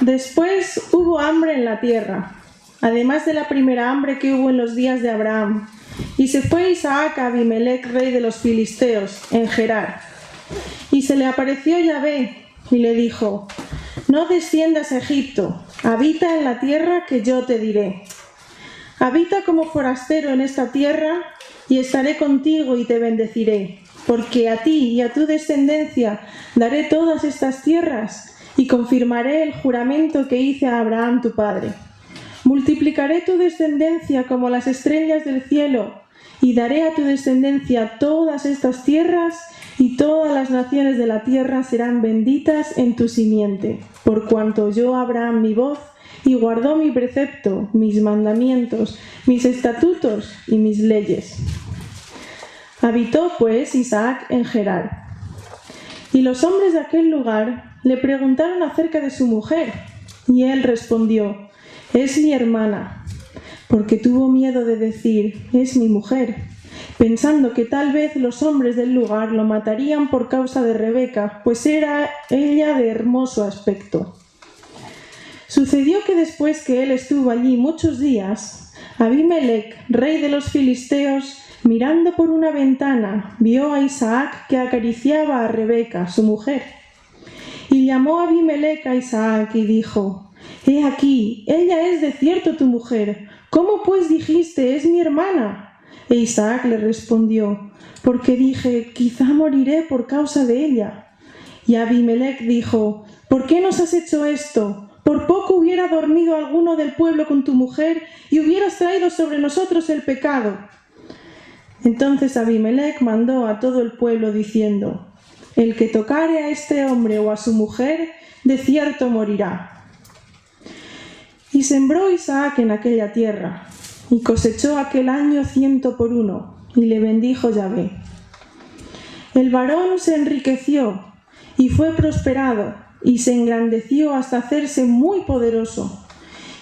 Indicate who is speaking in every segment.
Speaker 1: Después hubo hambre en la tierra, además de la primera hambre que hubo en los días de Abraham. Y se fue Isaac a Abimelec, rey de los filisteos, en Gerar. Y se le apareció Yahvé y le dijo: no desciendas a Egipto, habita en la tierra que yo te diré. Habita como forastero en esta tierra, y estaré contigo y te bendeciré, porque a ti y a tu descendencia daré todas estas tierras, y confirmaré el juramento que hice a Abraham tu padre. Multiplicaré tu descendencia como las estrellas del cielo, y daré a tu descendencia todas estas tierras, y todas las naciones de la tierra serán benditas en tu simiente, por cuanto oyó Abraham mi voz, y guardó mi precepto, mis mandamientos, mis estatutos y mis leyes. Habitó pues Isaac en Gerar. Y los hombres de aquel lugar le preguntaron acerca de su mujer, y él respondió: es mi hermana, porque tuvo miedo de decir: es mi mujer, pensando que tal vez los hombres del lugar lo matarían por causa de Rebeca, pues era ella de hermoso aspecto. Sucedió que después que él estuvo allí muchos días, Abimelec, rey de los filisteos, mirando por una ventana, vio a Isaac que acariciaba a Rebeca, su mujer. Y llamó a Abimelec a Isaac y dijo: he aquí, ella es de cierto tu mujer. ¿Cómo pues dijiste: es mi hermana? E Isaac le respondió: porque dije: quizá moriré por causa de ella. Y Abimelec dijo: ¿por qué nos has hecho esto? Por poco hubiera dormido alguno del pueblo con tu mujer y hubieras traído sobre nosotros el pecado. Entonces Abimelec mandó a todo el pueblo diciendo: el que tocare a este hombre o a su mujer, de cierto morirá. Y sembró Isaac en aquella tierra, y cosechó aquel año 100 por 1, y le bendijo Yahvé. El varón se enriqueció, y fue prosperado, y se engrandeció hasta hacerse muy poderoso,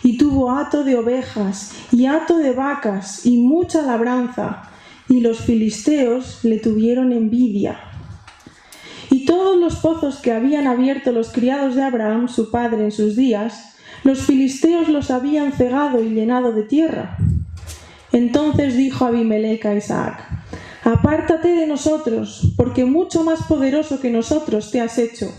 Speaker 1: y tuvo hato de ovejas, y hato de vacas, y mucha labranza, y los filisteos le tuvieron envidia. Y todos los pozos que habían abierto los criados de Abraham, su padre, en sus días, los filisteos los habían cegado y llenado de tierra. Entonces dijo Abimelec a Isaac: apártate de nosotros, porque mucho más poderoso que nosotros te has hecho.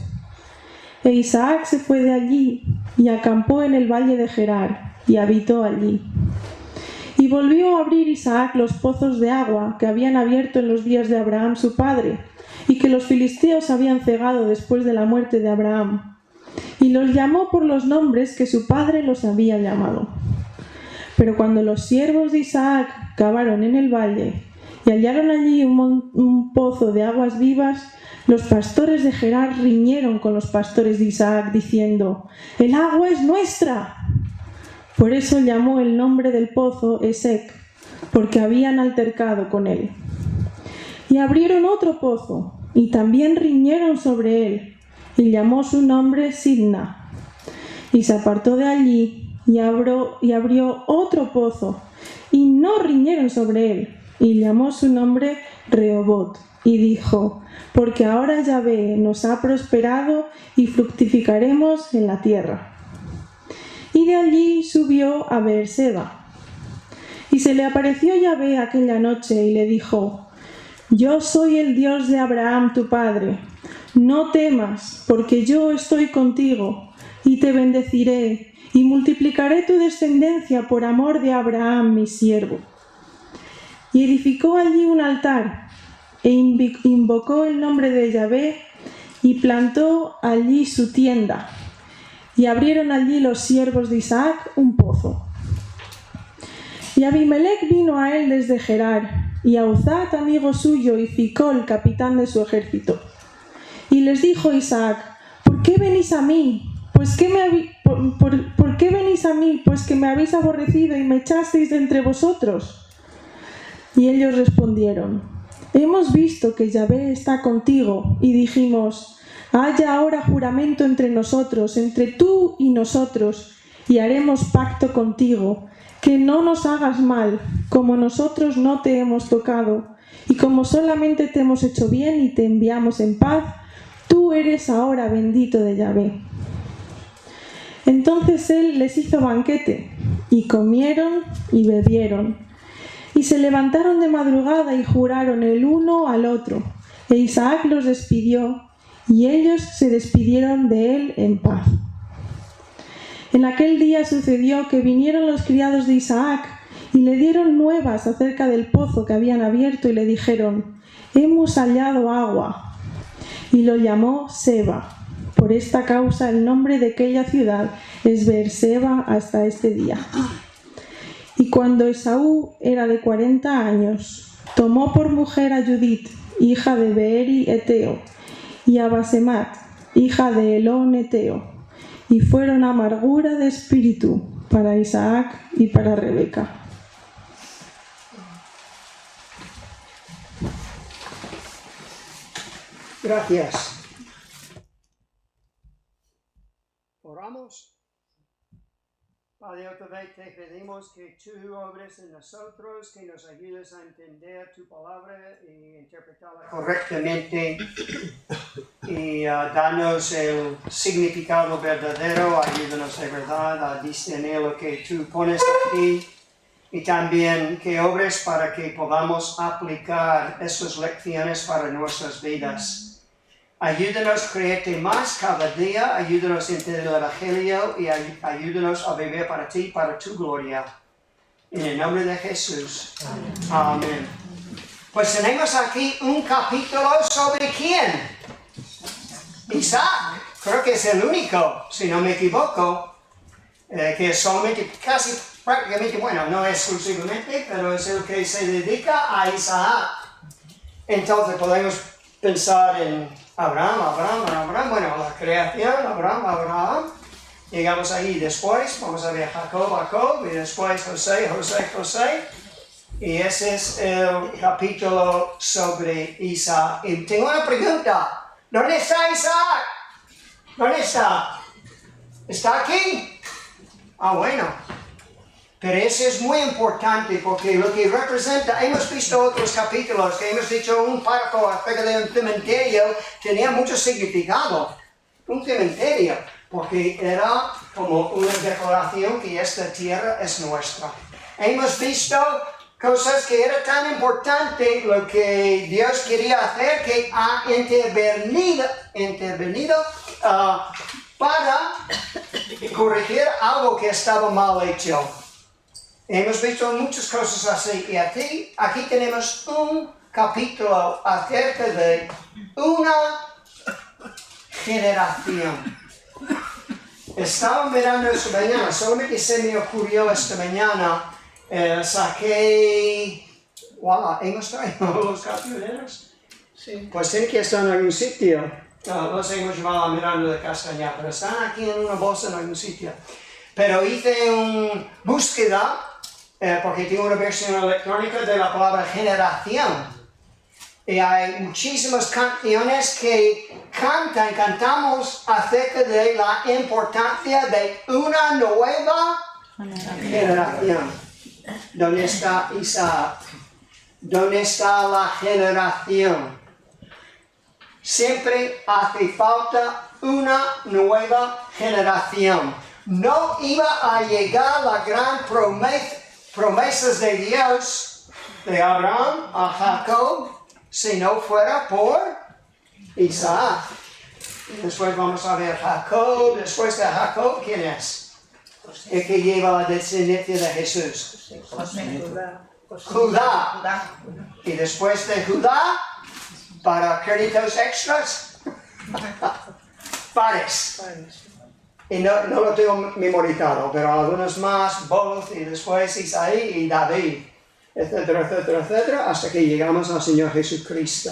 Speaker 1: E Isaac se fue de allí y acampó en el valle de Gerar, y habitó allí. Y volvió a abrir Isaac los pozos de agua que habían abierto en los días de Abraham su padre, y que los filisteos habían cegado después de la muerte de Abraham. Y los llamó por los nombres que su padre los había llamado. Pero cuando los siervos de Isaac cavaron en el valle y hallaron allí un pozo de aguas vivas, los pastores de Gerar riñeron con los pastores de Isaac, diciendo: el agua es nuestra. Por eso llamó el nombre del pozo Esek, porque habían altercado con él. Y abrieron otro pozo, y también riñeron sobre él, y llamó su nombre Sidna. Y se apartó de allí, y abrió otro pozo, y no riñeron sobre él, y llamó su nombre Rehobot, y dijo: porque ahora Yahvé nos ha prosperado, y fructificaremos en la tierra. Y de allí subió a Beerseba. Y se le apareció Yahvé aquella noche, y le dijo: yo soy el Dios de Abraham tu padre. No temas, porque yo estoy contigo, y te bendeciré, y multiplicaré tu descendencia por amor de Abraham mi siervo. Y edificó allí un altar, e invocó el nombre de Yahvé, y plantó allí su tienda. Y abrieron allí los siervos de Isaac un pozo. Y Abimelec vino a él desde Gerar, y a Uzat, amigo suyo, y Ficol, capitán de su ejército. Y les dijo Isaac: ¿por qué venís a mí? Pues que ¿por qué venís a mí? Pues que me habéis aborrecido y me echasteis de entre vosotros. Y ellos respondieron: hemos visto que Yahvé está contigo, y dijimos: haya ahora juramento entre nosotros, entre tú y nosotros, y haremos pacto contigo, que no nos hagas mal, como nosotros no te hemos tocado, y como solamente te hemos hecho bien y te enviamos en paz, tú eres ahora bendito de Yahvé. Entonces él les hizo banquete, y comieron y bebieron. Y se levantaron de madrugada y juraron el uno al otro. E Isaac los despidió, y ellos se despidieron de él en paz. En aquel día sucedió que vinieron los criados de Isaac, y le dieron nuevas acerca del pozo que habían abierto, y le dijeron: hemos hallado agua. Y lo llamó Seba. Por esta causa el nombre de aquella ciudad es Beerseba hasta este día. Y cuando Esaú era de 40 años, tomó por mujer a Judith, hija de Beeri Eteo, y a Basemat, hija de Elón Eteo, y fueron amargura de espíritu para Isaac y para Rebeca.
Speaker 2: Gracias. Oramos. Padre, otra vez te pedimos que tú obres en nosotros, que nos ayudes a entender tu palabra y interpretarla correctamente y danos el significado verdadero. Ayúdanos de verdad a discernir lo que tú pones aquí y también que obres para que podamos aplicar esas lecciones para nuestras vidas. Ayúdanos a creerte más cada día, ayúdanos a entender el Evangelio y ayúdanos a vivir para ti, para tu gloria. En el nombre de Jesús. Amén. Pues tenemos aquí un capítulo sobre ¿quién? Isaac. Creo que es el único, si no me equivoco, que es solamente, casi prácticamente, bueno, no exclusivamente, pero es el que se dedica a Isaac. Entonces podemos pensar en Abraham, bueno, la creación, Abraham. Llegamos ahí después, vamos a ver Jacob, y después José. Y ese es el capítulo sobre Isaac. Y tengo una pregunta. ¿Dónde está Isaac? ¿Dónde está? ¿Está aquí? Bueno. Pero eso es muy importante porque lo que representa, hemos visto otros capítulos que hemos dicho un párrafo acerca de un cementerio, tenía mucho significado. Un cementerio, porque era como una declaración que esta tierra es nuestra. Hemos visto cosas que era tan importante lo que Dios quería hacer que ha intervenido para corregir algo que estaba mal hecho. Hemos visto muchas cosas así y aquí tenemos un capítulo acerca de una generación. Estaba mirando esta mañana, solamente se me ocurrió esta mañana, saqué, ¿hemos traído los capítulos? Sí. Pues tiene que estar en algún sitio. Los hemos llevado mirando de castaña, pero están aquí en una bolsa en algún sitio. Pero hice una búsqueda, porque tengo una versión electrónica de la palabra generación. Y hay muchísimas canciones que cantamos acerca de la importancia de una nueva generación. ¿Dónde está Isaac? ¿Dónde está la generación? Siempre hace falta una nueva generación. No iba a llegar la gran promesas de Dios, de Abraham a Jacob, si no fuera por Isaac. Después vamos a ver Jacob. Después de Jacob, ¿quién es? El que lleva la descendencia de Jesús. Judá. Y después de Judá, para créditos extras, Fares. Y no lo tengo memorizado, pero algunos más, Boz, y después Isaí y David, etcétera, hasta que llegamos al Señor Jesucristo.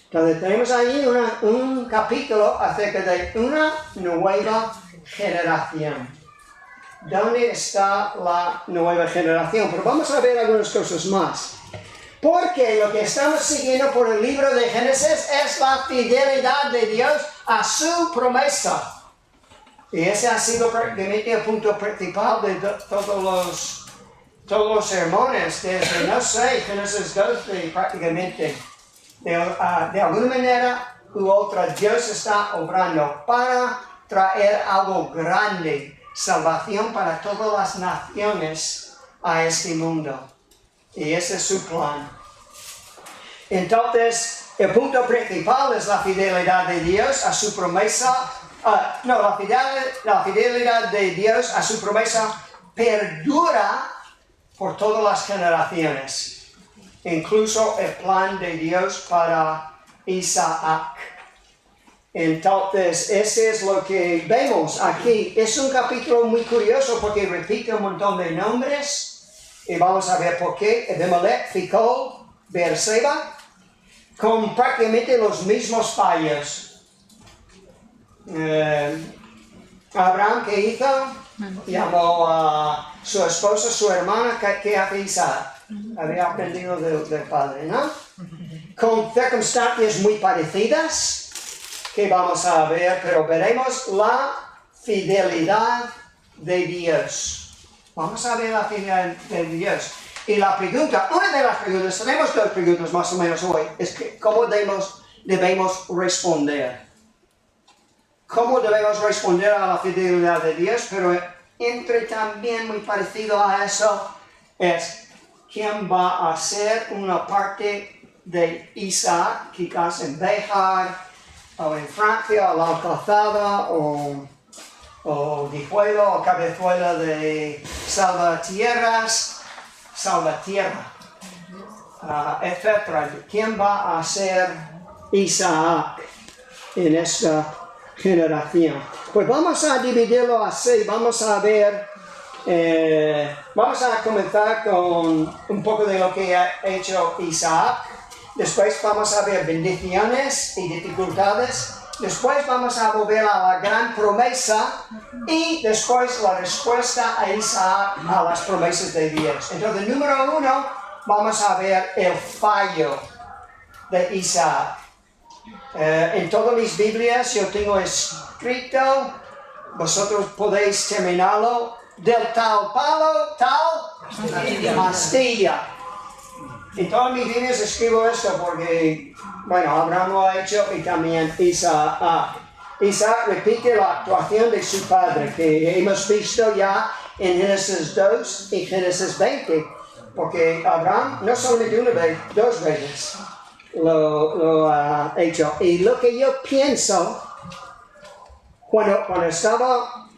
Speaker 2: Entonces tenemos ahí un capítulo acerca de una nueva generación. ¿Dónde está la nueva generación? Pero vamos a ver algunas cosas más. Porque lo que estamos siguiendo por el libro de Génesis es la fidelidad de Dios a su promesa. Y ese ha sido prácticamente el punto principal de todos los sermones, desde, no sé, Génesis 12 prácticamente. De alguna manera u otra, Dios está obrando para traer algo grande, salvación para todas las naciones a este mundo. Y ese es su plan. Entonces, el punto principal es la fidelidad de Dios a su promesa. La fidelidad de Dios a su promesa perdura por todas las generaciones. Incluso el plan de Dios para Isaac. Entonces, ese es lo que vemos aquí. Es un capítulo muy curioso porque repite un montón de nombres. Y vamos a ver por qué. Abimelech, Ficol, Beerseba, con prácticamente los mismos fallos. Abraham, ¿qué hizo? Llamó a su esposa, su hermana, ¿qué hace Isaac? Había aprendido del padre, ¿no? Con circunstancias muy parecidas que vamos a ver, pero veremos la fidelidad de Dios. Vamos a ver la fidelidad de Dios. Y la pregunta, una de las preguntas, tenemos dos preguntas más o menos hoy, es que ¿cómo debemos responder? ¿Cómo debemos responder a la fidelidad de Dios? Pero entre también muy parecido a eso es ¿quién va a ser una parte de Isaac, quizás en Béjar, o en Francia, o la calzada, o Guijuelo, o Cabezuela de Salvatierra, etc. ¿Quién va a ser Isaac en esta generación? Pues vamos a dividirlo así, vamos a ver, vamos a comenzar con un poco de lo que ha hecho Isaac, después vamos a ver bendiciones y dificultades, después vamos a volver a la gran promesa y después la respuesta a Isaac a las promesas de Dios. Entonces, número 1, vamos a ver el fallo de Isaac. En todas mis Biblias yo tengo escrito, vosotros podéis terminarlo, del tal palo, tal astilla. En todas mis Biblias escribo esto porque, bueno, Abraham lo ha hecho y también Isaac. Isaac repite la actuación de su padre, que hemos visto ya en Génesis 2 y Génesis 20, porque Abraham no solamente una vez, 2 veces lo ha hecho. Y lo que yo pienso, cuando estaba,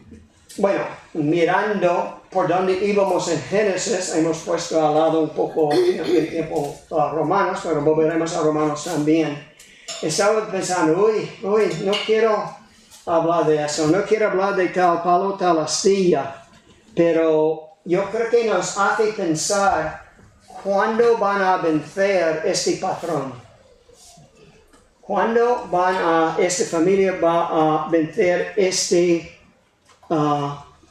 Speaker 2: mirando por dónde íbamos en Génesis, hemos puesto al lado un poco el tiempo a Romanos, pero volveremos a Romanos también. Estaba pensando, no quiero hablar de eso, no quiero hablar de tal palo, tal astilla, pero yo creo que nos hace pensar cuándo van a vencer este patrón. ¿Cuándo esta familia va a vencer este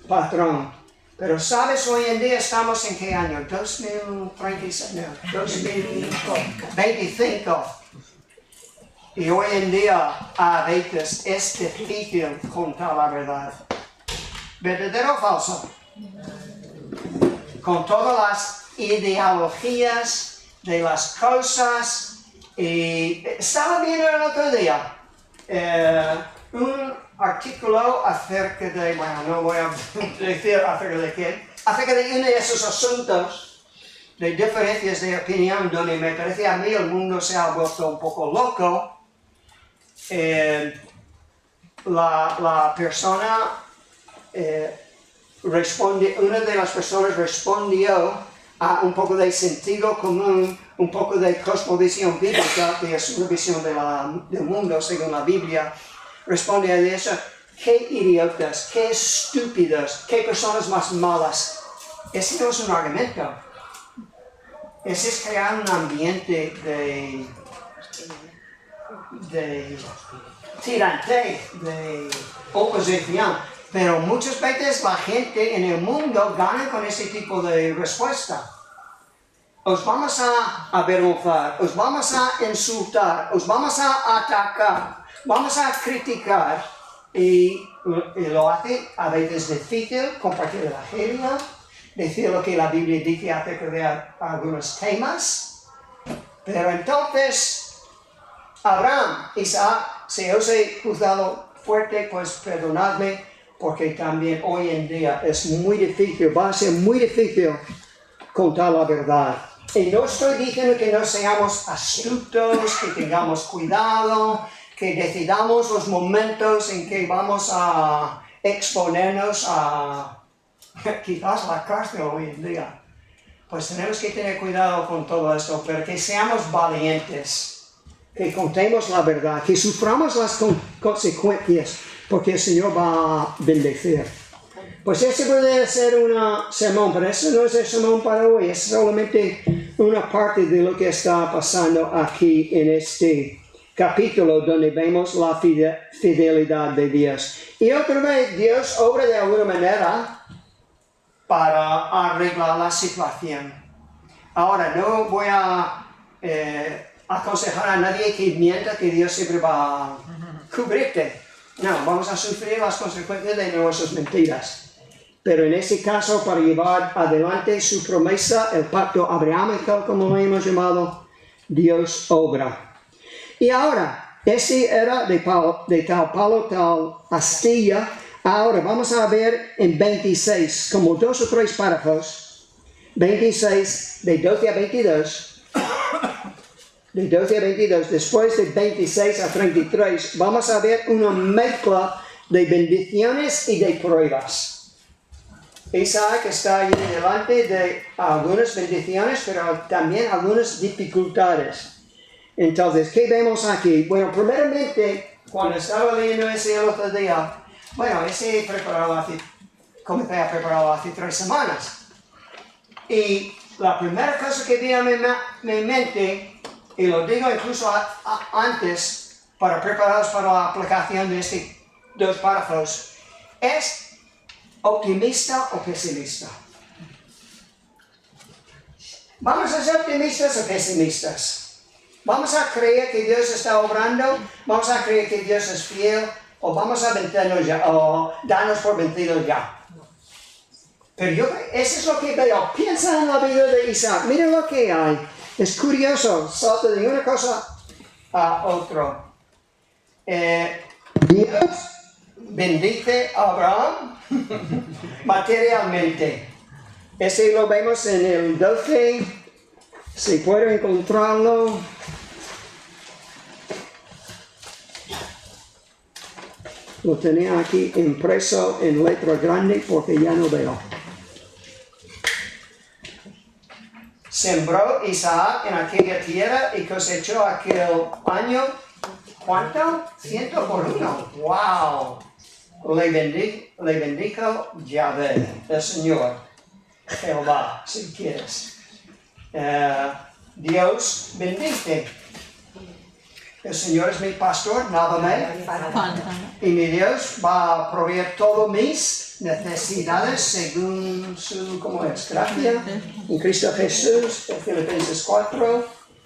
Speaker 2: patrón? Pero sabes, hoy en día estamos en qué año, 2025. Y hoy en día a veces es difícil contar la verdad. ¿Verdadero o falso? Con todas las ideologías de las cosas. Y estaba viendo el otro día un artículo acerca de, no voy a decir acerca de qué, acerca de uno de esos asuntos de diferencias de opinión donde me parece a mí el mundo se ha vuelto un poco loco. La persona una de las personas respondió a un poco de sentido común, un poco de cosmovisión bíblica, que es una visión del mundo según la Biblia. Responde a eso: qué idiotas, qué estúpidos, qué personas más malas. Ese no es un argumento. Ese es crear un ambiente de tirante, de oposición. Pero muchas veces la gente en el mundo gana con ese tipo de respuesta. Os vamos a avergonzar, os vamos a insultar, os vamos a atacar, vamos a criticar. Y lo hace a veces difícil compartir el evangelio, decir lo que la Biblia dice acerca de algunos temas. Pero entonces, Abraham, Isaac, si os he juzgado fuerte, pues perdonadme, porque también hoy en día es muy difícil, va a ser muy difícil contar la verdad. Y no estoy diciendo que no seamos astutos, que tengamos cuidado, que decidamos los momentos en que vamos a exponernos a quizás la cárcel hoy en día. Pues tenemos que tener cuidado con todo esto, pero que seamos valientes, que contemos la verdad, que suframos las consecuencias, porque el Señor va a bendecir. Pues ese puede ser un sermón, pero eso no es el sermón para hoy, es solamente una parte de lo que está pasando aquí en este capítulo donde vemos la fidelidad de Dios. Y otra vez Dios obra de alguna manera para arreglar la situación. Ahora, no voy a aconsejar a nadie que mienta que Dios siempre va a cubrirte. No, vamos a sufrir las consecuencias de nuestras mentiras. Pero en ese caso, para llevar adelante su promesa, el pacto abrahámico, como lo hemos llamado, Dios obra. Y ahora, ese era de tal palo, tal astilla. Ahora vamos a ver en 26, como 2 o 3 párrafos, 26, de 12 a 22, de 12 a 22, después de 26 a 33, vamos a ver una mezcla de bendiciones y de pruebas. Isaac está allí delante de algunas bendiciones, pero también algunas dificultades. Entonces, ¿qué vemos aquí? Bueno, primeramente, cuando estaba leyendo ese el otro día, comencé a prepararlo hace 3 semanas. Y la primera cosa que viene a mi mente, y lo digo incluso antes, para prepararos para la aplicación de estos 2 párrafos, es optimista o pesimista. ¿Vamos a ser optimistas o pesimistas? ¿Vamos a creer que Dios está obrando? ¿Vamos a creer que Dios es fiel? ¿O vamos a vencernos ya? ¿O darnos por vencidos ya? Pero eso es lo que veo. Piensa en la vida de Isaac. Mira lo que hay. Es curioso. Salta de una cosa a otra. Dios bendice a Abraham materialmente. Ese lo vemos en el 12. Si puedo encontrarlo. Lo tenía aquí impreso en letra grande porque ya no veo. Sembró Isaac en aquella tierra y cosechó aquel año, ¿cuánto? 100 por 1. ¡Wow! Le bendijo Yahvé, el Señor, Jehová, si quieres. Dios bendice. El Señor es mi pastor, nada me falta. Y mi Dios va a proveer todas mis necesidades según su, gracia. En Cristo Jesús, en Filipenses 4.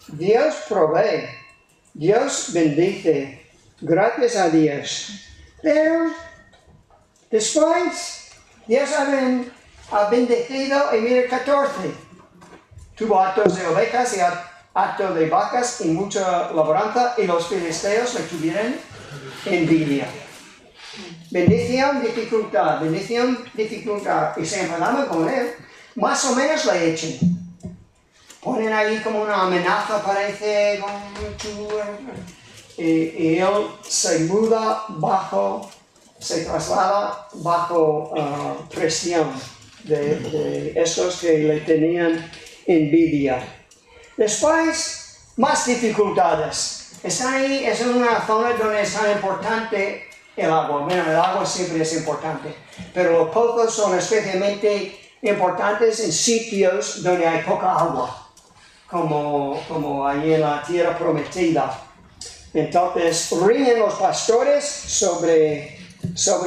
Speaker 2: Dios provee. Dios bendice. Gracias a Dios. Pero después, Dios ha bendecido en 14. Tuvo actos de ovejas y acto de vacas y mucha labranza, y los filisteos le tuvieron envidia. Bendición, dificultad, y se enfadaban con él, más o menos le echen. Ponen ahí como una amenaza, parece, y él se traslada bajo presión de estos que le tenían envidia. Después, más dificultades. Están ahí, es una zona donde es tan importante el agua. Bueno, el agua siempre es importante, pero los pozos son especialmente importantes en sitios donde hay poca agua, como ahí en la tierra prometida. Entonces, ríen los pastores sobre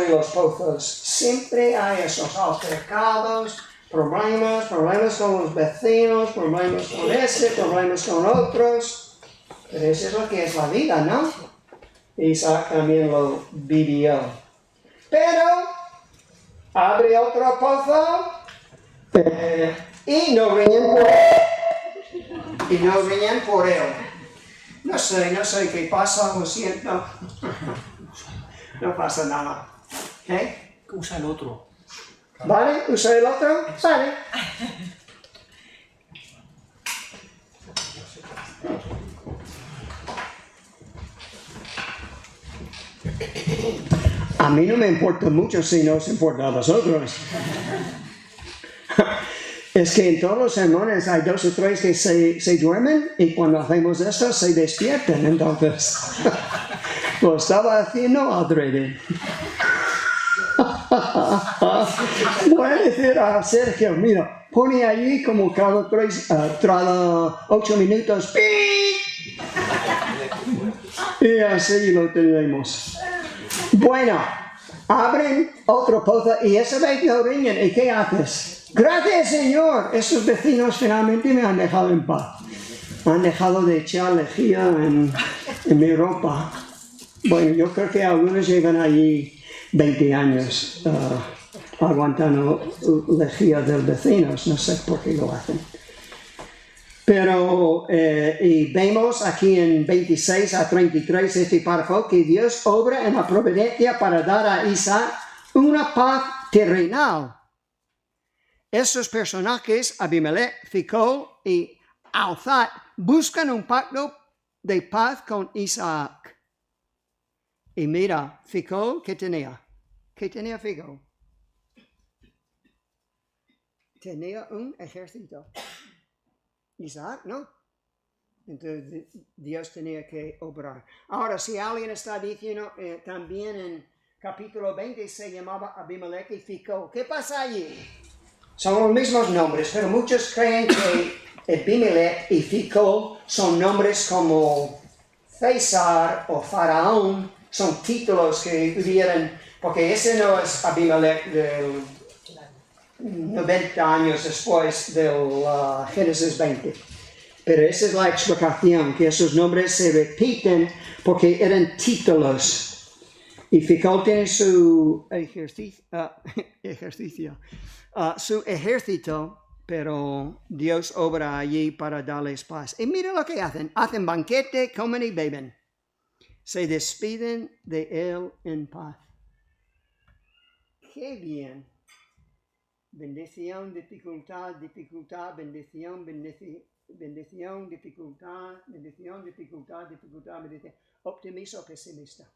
Speaker 2: los pozos. Siempre hay esos altercados, problemas con los vecinos, problemas con problemas con otros. Pero eso es lo que es la vida, ¿no? Isaac también lo vivió. Pero abre otro pozo y no ríen por él. No sé qué pasa, lo siento. No pasa nada.
Speaker 3: Usa el otro.
Speaker 2: ¿Vale? ¿Usa el otro? Vale. A mí no me importa mucho si no os importa a vosotros. Es que en todos los sermones hay 2 o 3 que se duermen y cuando hacemos eso se despiertan. Entonces, lo estaba haciendo adrede. Voy a decir a Sergio, mira, pone allí como cada 8 minutos. ¡Pi! Y así lo tenemos. Bueno, abren otro pozo y esa vez no riñen. ¿Y qué haces? Gracias, Señor. Esos vecinos finalmente me han dejado en paz. Han dejado de echar lejía en mi ropa. Bueno, yo creo que algunos llevan allí 20 años aguantando lejía de los vecinos. No sé por qué lo hacen. Pero, y vemos aquí en 26 a 33 este párrafo que Dios obra en la providencia para dar a Isaac una paz terrenal. Esos personajes, Abimelech, Ficol y Alzat, buscan un pacto de paz con Isaac. Y mira, Ficol, ¿qué tenía? ¿Qué tenía Ficol? Tenía un ejército. Isaac, ¿no? Entonces Dios tenía que obrar. Ahora, si alguien está diciendo, también en capítulo 20 se llamaba Abimelech y Ficol. ¿Qué pasa allí? Son los mismos nombres, pero muchos creen que Abimelech y Ficol son nombres como César o Faraón, son títulos que hubieran, porque ese no es Abimelech del 90 años después del Génesis 20. Pero esa es la explicación, que esos nombres se repiten porque eran títulos. Y Ficol tiene su ejército, pero Dios obra allí para darles paz. Y mira lo que hacen. Hacen banquete, comen y beben. Se despiden de él en paz. ¡Qué bien! Bendición, dificultad, dificultad, bendición, bendición, dificultad, bendición, dificultad, dificultad, bendición. Optimista o pesimista.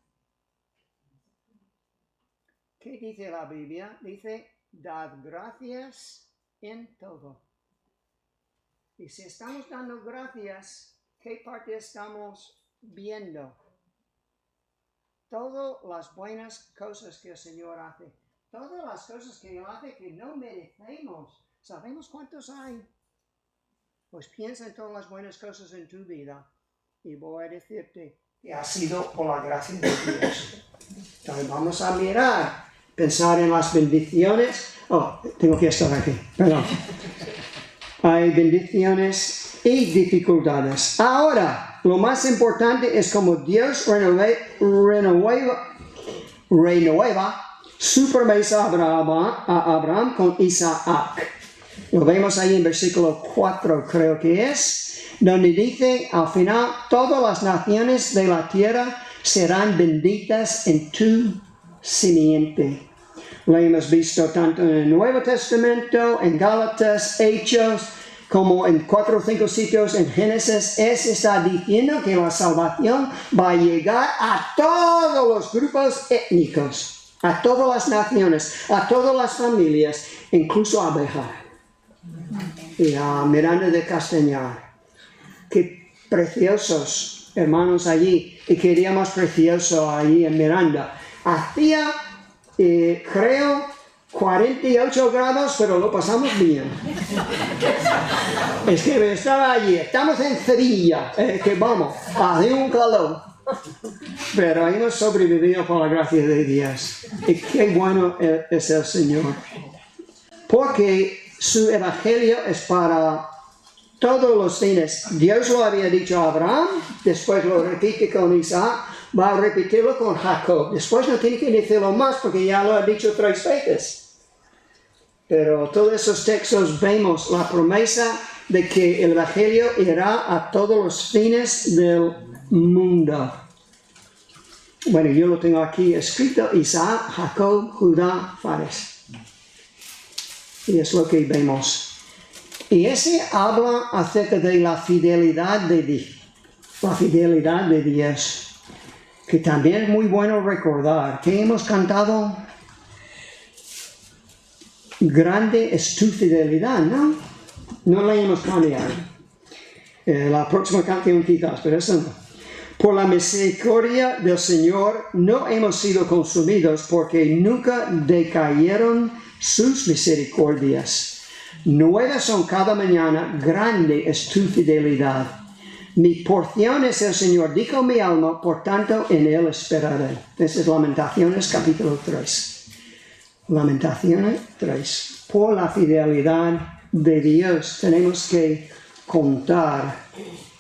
Speaker 2: ¿Qué dice la Biblia? Dice, dad gracias en todo. Y si estamos dando gracias, ¿qué parte estamos viendo? Todas las buenas cosas que el Señor hace. Todas las cosas que Él hace que no merecemos. ¿Sabemos cuántos hay? Pues piensa en todas las buenas cosas en tu vida. Y voy a decirte que ha sido por la gracia de Dios. Entonces vamos a mirar, pensar en las bendiciones. Oh, tengo que estar aquí, perdón. Hay bendiciones y dificultades. Ahora, lo más importante es como Dios renueva su promesa a Abraham con Isaac. Lo vemos ahí en versículo 4, creo que es, donde dice, al final, todas las naciones de la tierra serán benditas en tu simiente. Lo hemos visto tanto en el Nuevo Testamento, en Gálatas, Hechos, como en 4 o 5 sitios en Génesis. Está diciendo que la salvación va a llegar a todos los grupos étnicos, a todas las naciones, a todas las familias, incluso a Bejar y a Miranda de Castañar. Qué preciosos hermanos allí, y queríamos precioso allí en Miranda. Hacía, creo, 48 grados, pero lo pasamos bien. Es que estaba allí, estamos en Sevilla, que vamos, hace un calor. Pero hemos sobrevivido por la gracia de Dios. Y qué bueno es el Señor. Porque su evangelio es para todos los fines. Dios lo había dicho a Abraham, después lo repite con Isaac, va a repetirlo con Jacob. Después no tiene que decirlo más porque ya lo ha dicho 3 veces. Pero todos esos textos vemos la promesa de que el evangelio irá a todos los fines del mundo. Bueno, yo lo tengo aquí escrito, Isaac, Jacob, Judá, Fares. Y es lo que vemos. Y ese habla acerca de la fidelidad de Dios. Que también es muy bueno recordar que hemos cantado, grande es tu fidelidad, ¿no? No la hemos cambiado. La próxima canción quizás, pero eso no. Por la misericordia del Señor no hemos sido consumidos porque nunca decayeron sus misericordias. Nuevas son cada mañana, grande es tu fidelidad. Mi porción es el Señor, dijo mi alma, por tanto en Él esperaré. Esa es Lamentaciones capítulo 3. Lamentaciones 3. Por la fidelidad de Dios tenemos que contar,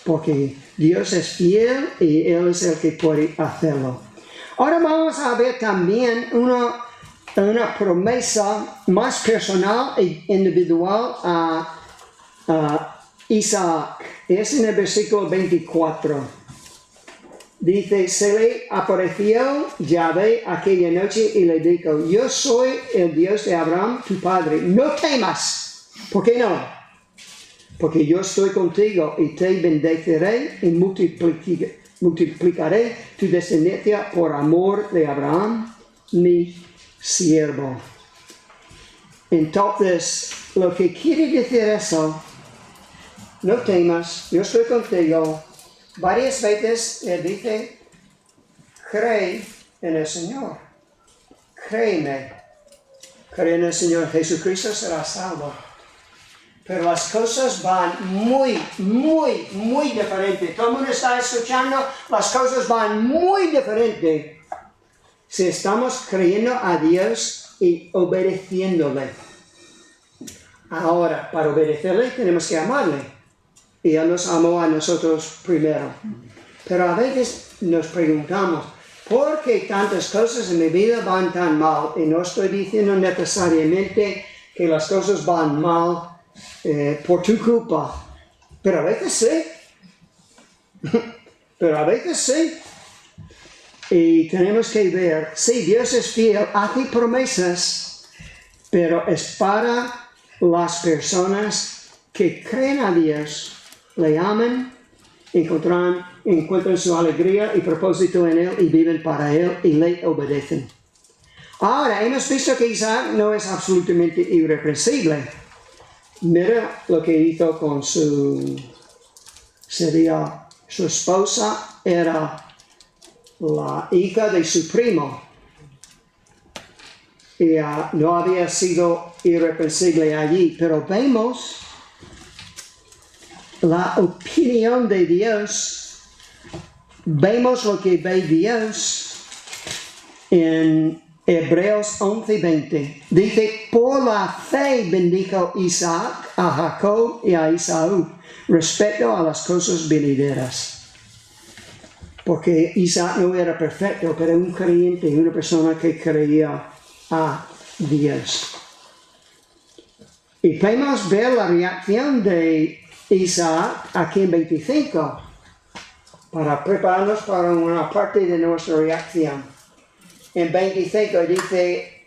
Speaker 2: porque Dios es fiel y Él es el que puede hacerlo. Ahora vamos a ver también una promesa más personal e individual a Isaac. Es en el versículo 24. Dice, se le apareció Yahvé aquella noche y le dijo, yo soy el Dios de Abraham, tu padre. No temas. ¿Por qué no? Porque yo estoy contigo y te bendeciré y multiplicaré tu descendencia por amor de Abraham, mi siervo. Entonces, lo que quiere decir eso, no temas, yo estoy contigo. Varias veces él dice, cree en el Señor. Créeme. Cree en el Señor Jesucristo, serás salvo. Pero las cosas van muy diferentes. Todo el mundo está escuchando, las cosas van muy diferentes. Si estamos creyendo a Dios y obedeciéndole. Ahora, para obedecerle tenemos que amarle. Y Él nos amó a nosotros primero. Pero a veces nos preguntamos, ¿por qué tantas cosas en mi vida van tan mal? Y no estoy diciendo necesariamente que las cosas van mal por tu culpa. Pero a veces sí. Pero a veces sí. Y tenemos que ver, sí, Dios es fiel, hace promesas, pero es para las personas que creen a Dios, le aman, encuentran su alegría y propósito en Él y viven para Él y le obedecen. Ahora, hemos visto que Isaac no es absolutamente irreprensible. Mira lo que hizo con su esposa, era la hija de su primo. Y no había sido irreprensible allí, pero vemos la opinión de Dios, vemos lo que ve Dios en Hebreos 11:20. Dice, por la fe bendijo Isaac a Jacob y a Esaú respecto a las cosas venideras. Porque Isaac no era perfecto, pero un creyente, una persona que creía a Dios. Y podemos ver la reacción de Isaac aquí en 25, para prepararnos para una parte de nuestra reacción. En 25 dice,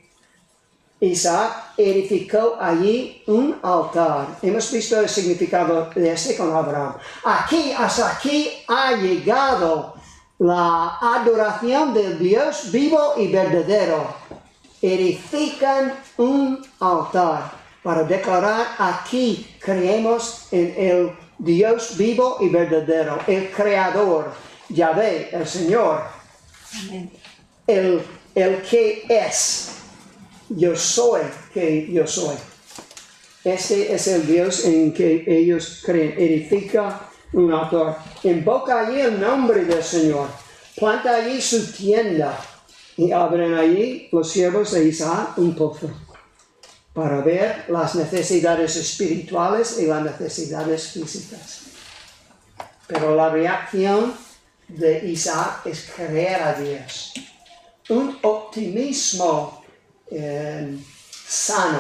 Speaker 2: Isaac edificó allí un altar. Hemos visto el significado de este con Abraham. Hasta aquí ha llegado la adoración del Dios vivo y verdadero. Edifican un altar para declarar aquí creemos en el Dios vivo y verdadero, el Creador, Yahvé, el Señor, el que es, yo soy que yo soy. Este es el Dios en que ellos creen. Edifica un altar, invoca allí el nombre del Señor, planta allí su tienda y abren allí los siervos de Isaac un pozo para ver las necesidades espirituales y las necesidades físicas. Pero la reacción de Isaac es creer a Dios. Un optimismo sano,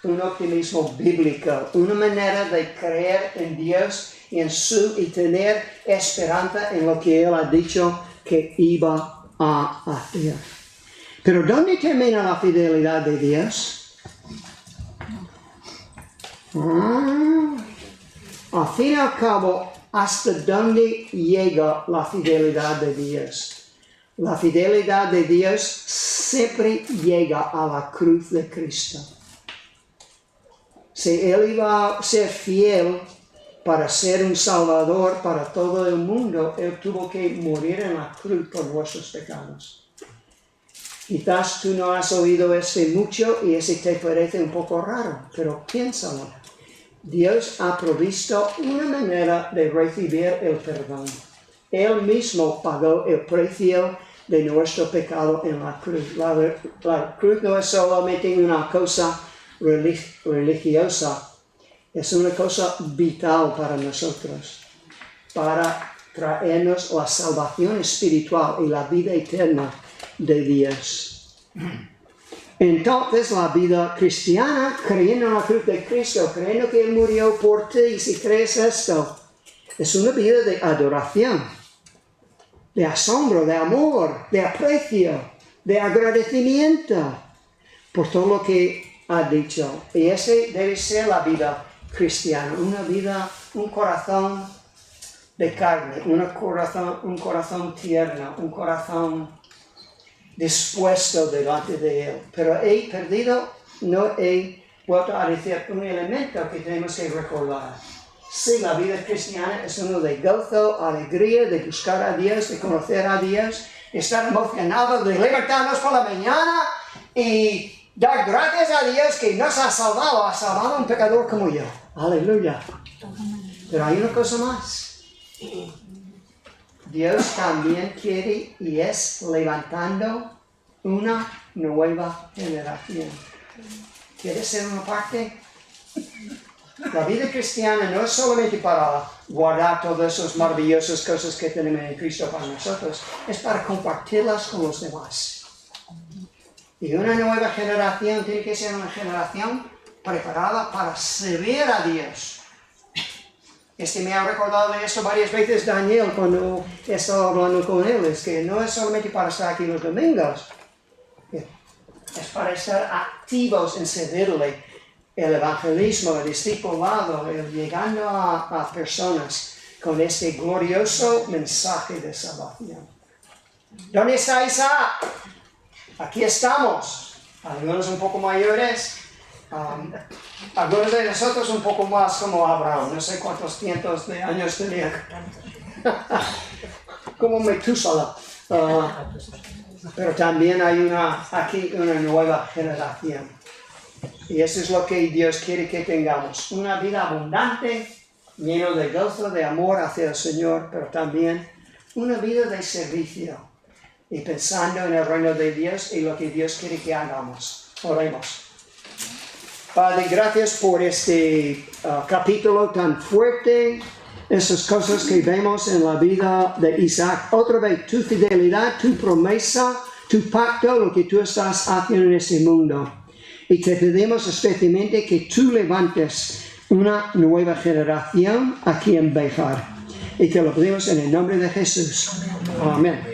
Speaker 2: un optimismo bíblico, una manera de creer en Dios y tener esperanza en lo que Él ha dicho que iba a hacer. Pero ¿dónde termina la fidelidad de Dios? Al fin y al cabo, ¿hasta dónde llega la fidelidad de Dios? La fidelidad de Dios siempre llega a la cruz de Cristo. Si Él iba a ser fiel para ser un salvador para todo el mundo, Él tuvo que morir en la cruz por nuestros pecados. Quizás tú no has oído mucho y ese te parece un poco raro, pero piénsalo. Dios ha provisto una manera de recibir el perdón. Él mismo pagó el precio de nuestro pecado en la cruz. La cruz no es solamente una cosa religiosa, es una cosa vital para nosotros, para traernos la salvación espiritual y la vida eterna de Dios. Entonces la vida cristiana, creyendo en la cruz de Cristo, creyendo que Él murió por ti, si crees esto, es una vida de adoración, de asombro, de amor, de aprecio, de agradecimiento por todo lo que ha dicho. Y ese debe ser la vida cristiana, una vida, un corazón de carne, un corazón tierno, un corazón dispuesto delante de Él. Pero no he vuelto a decir un elemento que tenemos que recordar. Sí, la vida cristiana es uno de gozo, alegría, de buscar a Dios, de conocer a Dios, de estar emocionados, de levantarnos por la mañana y dar gracias a Dios que nos ha salvado a un pecador como yo. Aleluya. Pero hay una cosa más. Dios también quiere y es levantando una nueva generación. ¿Quieres ser una parte? La vida cristiana no es solamente para guardar todas esas maravillosas cosas que tenemos en Cristo para nosotros, es para compartirlas con los demás. Y una nueva generación tiene que ser una generación preparada para servir a Dios. Me ha recordado de esto varias veces Daniel cuando he estado hablando con él, es que no es solamente para estar aquí los domingos, es para estar activos en servirle. El evangelismo, el discipulado, el llegando a personas con este glorioso mensaje de salvación. ¿Dónde está Isaac? Aquí estamos, algunos un poco mayores, algunos de nosotros un poco más como Abraham, no sé cuántos cientos de años tenía, como Metusala, pero también hay aquí una nueva generación. Y eso es lo que Dios quiere que tengamos, una vida abundante, llena de gozo, de amor hacia el Señor, pero también una vida de servicio y pensando en el reino de Dios y lo que Dios quiere que hagamos. Oremos. Padre, gracias por este capítulo tan fuerte, esas cosas que vemos en la vida de Isaac. Otra vez, tu fidelidad, tu promesa, tu pacto, lo que tú estás haciendo en este mundo. Y te pedimos especialmente que tú levantes una nueva generación aquí en Béjar. Y te lo pedimos en el nombre de Jesús. Amén.